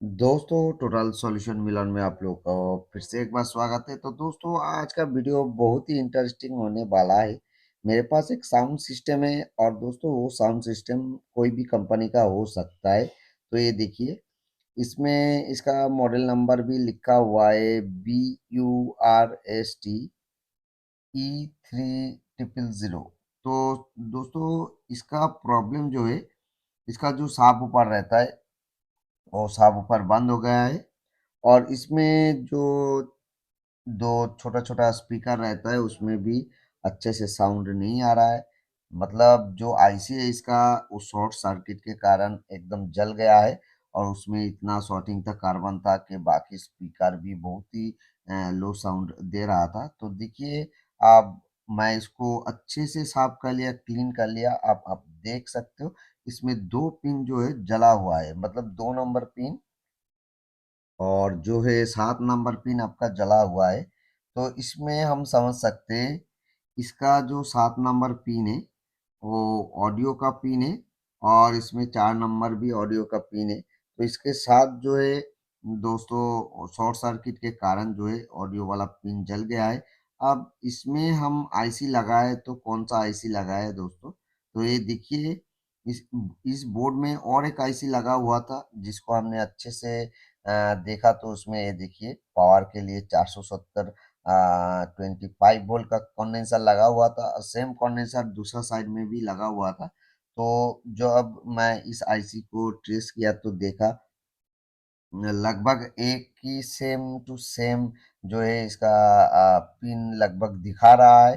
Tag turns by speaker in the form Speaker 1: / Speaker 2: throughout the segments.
Speaker 1: दोस्तों, total solution मिलन में आप लोग का फिर से एक बार स्वागत है। तो दोस्तों, आज का वीडियो बहुत ही इंटरेस्टिंग होने वाला है। मेरे पास एक साउंड सिस्टम है और दोस्तों वो साउंड सिस्टम कोई भी कंपनी का हो सकता है। तो ये देखिए, इसमें इसका मॉडल नंबर भी लिखा हुआ है BURST E3000। तो दोस्तों, इसका प्रॉब्लम जो है, इसका जो साब ऊपर रहता है वो साब ऊपर बंद हो गया है। और इसमें जो दो छोटा छोटा स्पीकर रहता है उसमें भी अच्छे से साउंड नहीं आ रहा है। मतलब जो आईसी है इसका, वो शॉर्ट सर्किट के कारण एकदम जल गया है। और उसमें इतना शॉर्टिंग था, कार्बन था कि बाकी स्पीकर भी बहुत ही लो साउंड दे रहा था। तो देखिए, अब मैं इसको अच्छे से साफ कर लिया, क्लीन कर लिया। आप देख सकते हो, इसमें दो पिन जो है जला हुआ है, मतलब 2 नंबर पिन और जो है 7 नंबर पिन आपका जला हुआ है। तो इसमें हम समझ सकते हैं, इसका जो 7 नंबर पिन है वो ऑडियो का पिन है। और इसमें 4 नंबर भी ऑडियो का पिन है। तो इसके साथ जो है दोस्तों, शॉर्ट सर्किट के कारण जो है ऑडियो वाला पिन जल गया है। अब इसमें हम आईसी लगाए तो कौन सा आईसी लगाए दोस्तों? तो ये देखिए, इस इस बोर्ड में और एक आईसी लगा हुआ था जिसको हमने अच्छे से देखा। तो उसमें ये देखिए, पावर के लिए 470 25 वोल्ट का कंडेंसर लगा हुआ था। सेम कंडेंसर दूसरा साइड में भी लगा हुआ था। तो जो अब मैं इस आईसी को ट्रेस किया तो देखा, लगभग एक ही सेम टू सेम जो है इसका पिन लगभग दिखा रहा है।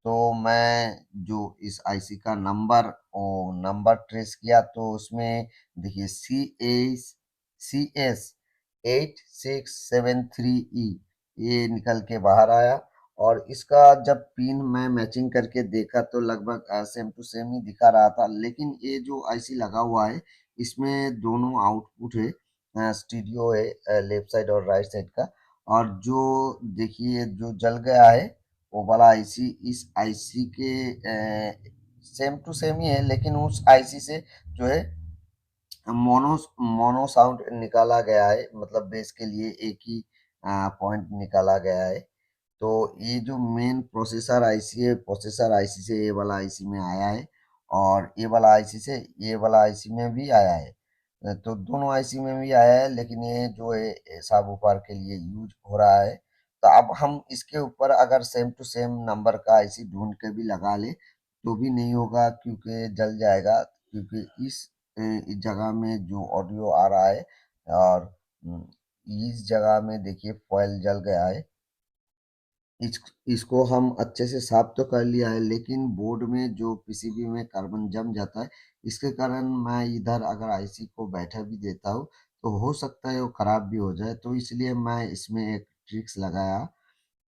Speaker 1: तो मैं जो इस आईसी का नंबर ट्रेस किया तो उसमें देखिए CS8673E ये निकल के बाहर आया। और इसका जब पिन मैं मैचिंग करके देखा तो लगभग सेम टू सेम ही दिखा रहा था। लेकिन ये जो आईसी लगा हुआ है, इसमें दोनों आउटपुट है, स्टीरियो है लेफ्ट साइड और राइट साइड का। और जो देखिए, जो जल गया है वो वाला आईसी इस आईसी के सेम टू सेम ही है, लेकिन उस आईसी से जो है मोनो मोनो साउंड निकाला गया है। मतलब बेस के लिए एक ही पॉइंट निकाला गया है। तो ये जो मेन प्रोसेसर आईसी है, प्रोसेसर आईसी से ये वाला आईसी में आया है। और ये वाला आईसी से ये वाला आईसी में भी आया है। तो दोनों आईसी में भी आया है, लेकिन ये जो है सब ऊपर के लिए यूज हो रहा है। तो अब हम इसके ऊपर अगर सेम टू सेम नंबर का आईसी ढूंढ के भी लगा ले तो भी नहीं होगा, क्योंकि जल जाएगा। क्योंकि इस जगह में जो ऑडियो आ रहा है और इस जगह में देखिए फॉयल जल गया है। इस इसको हम अच्छे से साफ तो कर लिया है, लेकिन बोर्ड में जो पीसीबी में कार्बन जम जाता है, इसके कारण मैं इधर अगर आईसी को बैठा भी देता हूँ तो हो सकता है वो खराब भी हो जाए। तो इसलिए मैं इसमें एक ट्रिक्स लगाया।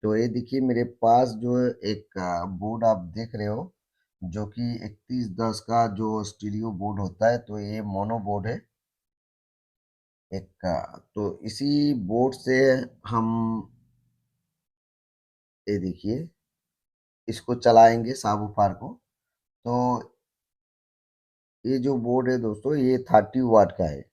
Speaker 1: तो ये देखिए, मेरे पास जो एक बोर्ड आप देख रहे हो, जो कि 3110 का जो स्टीरियो बोर्ड होता है। तो ये मोनो बोर्ड है एक का। तो इसी बोर्ड से हम, ये देखिए, इसको चलाएंगे साबूफार को। तो ये जो बोर्ड है दोस्तों, ये 30 वाट का है।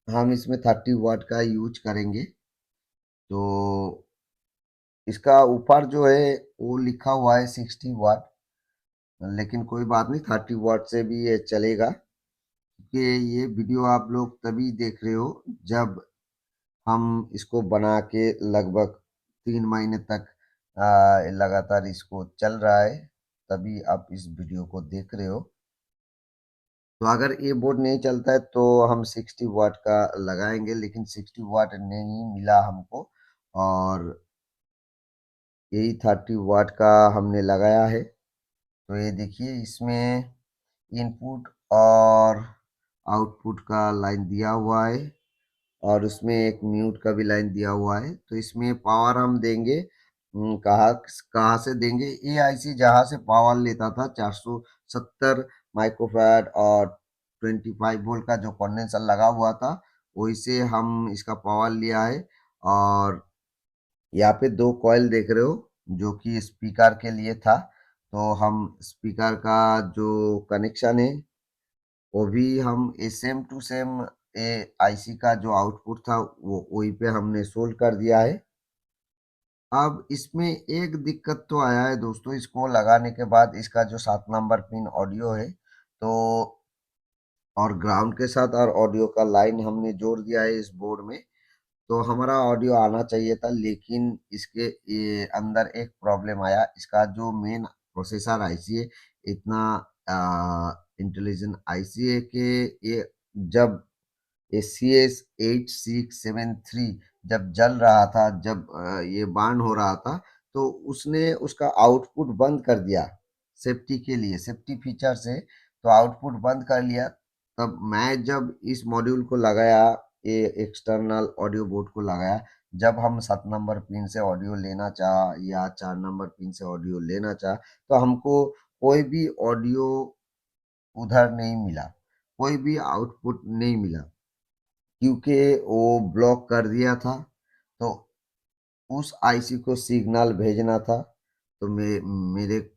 Speaker 1: हम इसमें 30 वाट का यूज करेंगे। तो इसका ऊपर जो है वो लिखा हुआ है 60 वाट। लेकिन कोई बात नहीं, 30 वाट से भी ये चलेगा। क्योंकि ये वीडियो आप लोग तभी देख रहे हो जब हम इसको बना के लगभग 3 महीने तक लगातार इसको चल रहा है, तभी आप इस वीडियो को देख रहे हो। तो अगर ये बोर्ड नहीं चलता है तो हम 60 वाट का लगाएंगे, लेकिन 60 वाट नहीं मिला हमको। और यही 30 वाट का हमने लगाया है। तो ये देखिए, इसमें इनपुट और आउटपुट का लाइन दिया हुआ है। और उसमें एक म्यूट का भी लाइन दिया हुआ है। तो इसमें पावर हम देंगे, कहाँ कहाँ से देंगे? ये आईसी जहाँ से पावर लेता था 470 माइक्रोफैराड और 25 वोल्ट का जो कंडेंसर लगा हुआ था, वही से हम इसका पावर लिया है। और यहाँ पे दो कॉइल देख रहे हो जो कि स्पीकर के लिए था। तो हम स्पीकर का जो कनेक्शन है वो भी हम सेम टू सेम आईसी का जो आउटपुट था वो वही पे हमने सोल्व कर दिया है। अब इसमें एक दिक्कत तो आया है दोस्तों, इसको लगाने के बाद इसका जो 7 नंबर पिन ऑडियो है तो और ग्राउंड के साथ और ऑडियो का लाइन हमने जोड़ दिया है इस बोर्ड में, तो हमारा ऑडियो आना चाहिए था। लेकिन इसके ये अंदर एक प्रॉब्लम आया, इसका जो मेन प्रोसेसर आईसी है इतना इंटेलिजेंट आईसी है कि ये जब CS8673 जब जल रहा था, जब ये बार्न हो रहा था, तो उसने उसका आउटपुट बंद कर दिया सेफ्टी के लिए, सेफ्टी फीचर से तो आउटपुट बंद कर लिया। तब मैं जब इस मॉड्यूल को लगाया, ये एक्सटर्नल ऑडियो बोर्ड को लगाया, जब हम 7 नंबर पिन से ऑडियो लेना चाह या 4 नंबर पिन से ऑडियो लेना चाह, तो हमको कोई भी ऑडियो उधर नहीं मिला, कोई भी आउटपुट नहीं मिला, क्योंकि वो ब्लॉक कर दिया था। तो उस आईसी को सिग्नल भेजना था, तो मेरे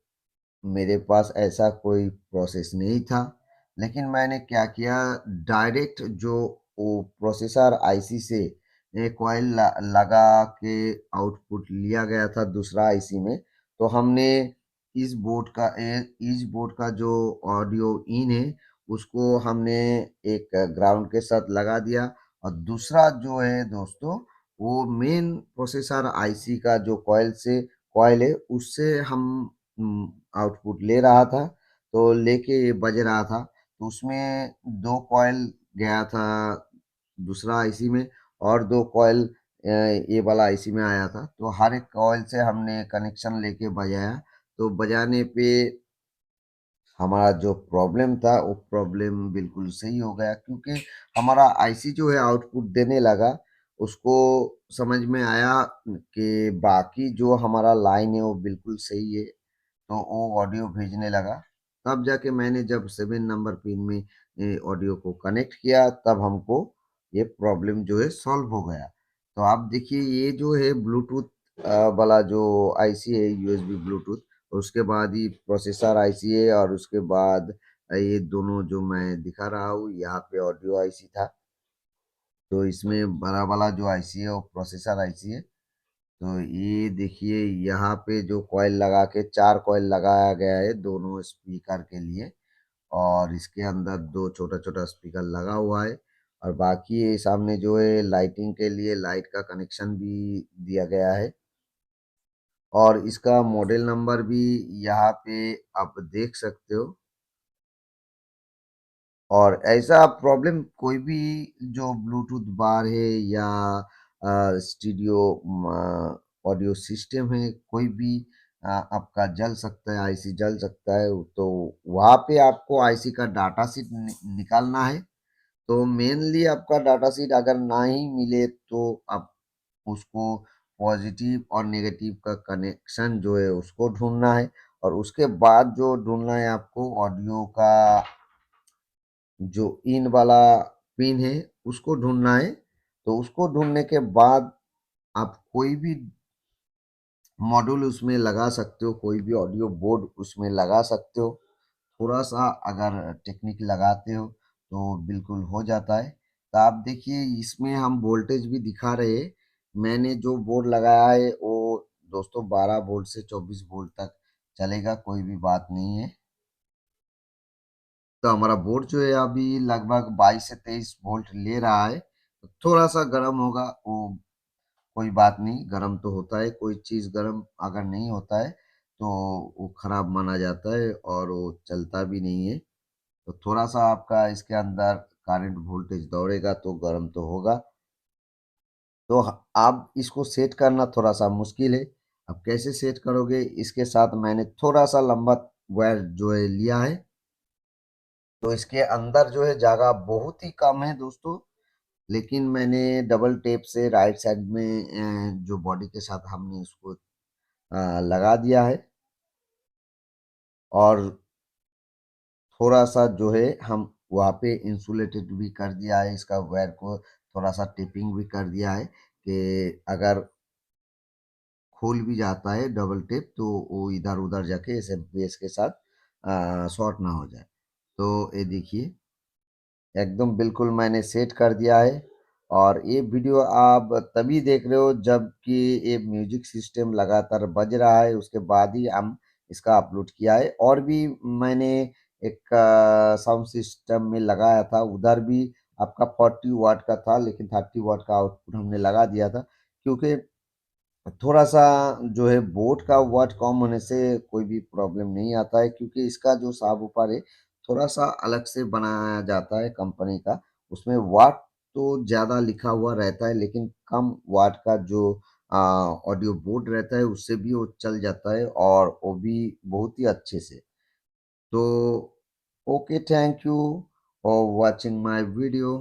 Speaker 1: मेरे पास ऐसा कोई प्रोसेस नहीं था। लेकिन मैंने क्या किया, डायरेक्ट जो वो प्रोसेसर आईसी से कॉइल लगा के आउटपुट लिया गया था दूसरा आईसी में, तो हमने इस बोर्ड का जो ऑडियो इन है उसको हमने एक ग्राउंड के साथ लगा दिया। और दूसरा जो है दोस्तों, वो मेन प्रोसेसर आईसी का जो कॉइल है उससे हम आउटपुट ले रहा था, तो लेके ये बज रहा था। तो उसमें 2 कॉइल गया था दूसरा आईसी में, और 2 कॉइल ये वाला आईसी में आया था। तो हर एक कॉइल से हमने कनेक्शन लेके बजाया, तो बजाने पे हमारा जो प्रॉब्लम था वो प्रॉब्लम बिल्कुल सही हो गया, क्योंकि हमारा आईसी जो है आउटपुट देने लगा। उसको समझ में आया कि बाकी जो हमारा लाइन है वो बिल्कुल सही है, तो वो ऑडियो भेजने लगा। तब जाके मैंने जब 7 नंबर पिन में ऑडियो को कनेक्ट किया, तब हमको ये प्रॉब्लम जो है सॉल्व हो गया। तो आप देखिए, ये जो है ब्लूटूथ वाला जो आईसी है, यूएसबी ब्लूटूथ, और उसके बाद ही प्रोसेसर आईसी है, और उसके बाद ये दोनों जो मैं दिखा रहा हूँ यहाँ पे ऑडियो आईसी था। तो इसमें बड़ा वाला जो आईसी है वो प्रोसेसर आईसी है। तो ये देखिए, यहाँ पे जो कॉइल लगा के 4 कॉइल लगाया गया है दोनों स्पीकर के लिए, और इसके अंदर 2 छोटा छोटा स्पीकर लगा हुआ है। और बाकी ये सामने जो है लाइटिंग के लिए लाइट का कनेक्शन भी दिया गया है। और इसका मॉडल नंबर भी यहाँ पे आप देख सकते हो। और ऐसा प्रॉब्लम कोई भी जो ब्लूटूथ बार है या स्टूडियो ऑडियो सिस्टम है, कोई भी आपका जल सकता है, आईसी जल सकता है। तो वहाँ पे आपको आईसी का डाटा शीट निकालना है। तो मेनली आपका डाटा शीट अगर ना ही मिले तो आप उसको पॉजिटिव और नेगेटिव का कनेक्शन जो है उसको ढूंढना है। और उसके बाद जो ढूंढना है आपको ऑडियो का जो इन वाला पिन है उसको ढूंढना है। तो उसको ढूंढने के बाद आप कोई भी मॉड्यूल उसमें लगा सकते हो, कोई भी ऑडियो बोर्ड उसमें लगा सकते हो। थोड़ा सा अगर टेक्निक लगाते हो तो बिल्कुल हो जाता है। तो आप देखिए, इसमें हम वोल्टेज भी दिखा रहे हैं। मैंने जो बोर्ड लगाया है वो दोस्तों 12 वोल्ट से 24 वोल्ट तक चलेगा, कोई भी बात नहीं है। तो हमारा बोर्ड जो है अभी लगभग 22 से 23 वोल्ट ले रहा है। तो थोड़ा सा गर्म होगा, वो कोई बात नहीं, गर्म तो होता है। कोई चीज़ गर्म अगर नहीं होता है तो वो खराब माना जाता है और वो चलता भी नहीं है। तो थोड़ा सा आपका इसके अंदर करंट वोल्टेज दौड़ेगा तो गर्म तो होगा। तो आप इसको सेट करना थोड़ा सा मुश्किल है। अब कैसे सेट करोगे, इसके साथ मैंने थोड़ा सा लंबा वायर जो है लिया है। तो इसके अंदर जो है जगह बहुत ही कम है दोस्तों, लेकिन मैंने डबल टेप से राइट साइड में जो बॉडी के साथ हमने उसको लगा दिया है। और थोड़ा सा जो है हम वहाँ पे इंसुलेटेड भी कर दिया है, इसका वायर को थोड़ा सा टेपिंग भी कर दिया है कि अगर खोल भी जाता है डबल टेप तो वो इधर उधर जाके एसएमपीएस के साथ शॉर्ट ना हो जाए। तो ये देखिए, एकदम बिल्कुल मैंने सेट कर दिया है। और ये वीडियो आप तभी देख रहे हो जबकि ये म्यूजिक सिस्टम लगातार बज रहा है, उसके बाद ही हम इसका अपलोड किया है। और भी मैंने एक साउंड सिस्टम में लगाया था, उधर भी आपका 40 वाट का था, लेकिन 30 वाट का आउटपुट हमने लगा दिया था, क्योंकि थोड़ा सा जो है बोर्ड का वाट कम होने से कोई भी प्रॉब्लम नहीं आता है, क्योंकि इसका जो साब ऊपर है थोड़ा सा अलग से बनाया जाता है कंपनी का। उसमें वाट तो ज़्यादा लिखा हुआ रहता है, लेकिन कम वाट का जो ऑडियो बोर्ड रहता है उससे भी वो चल जाता है, और वो भी बहुत ही अच्छे से। तो okay, thank you for watching my video.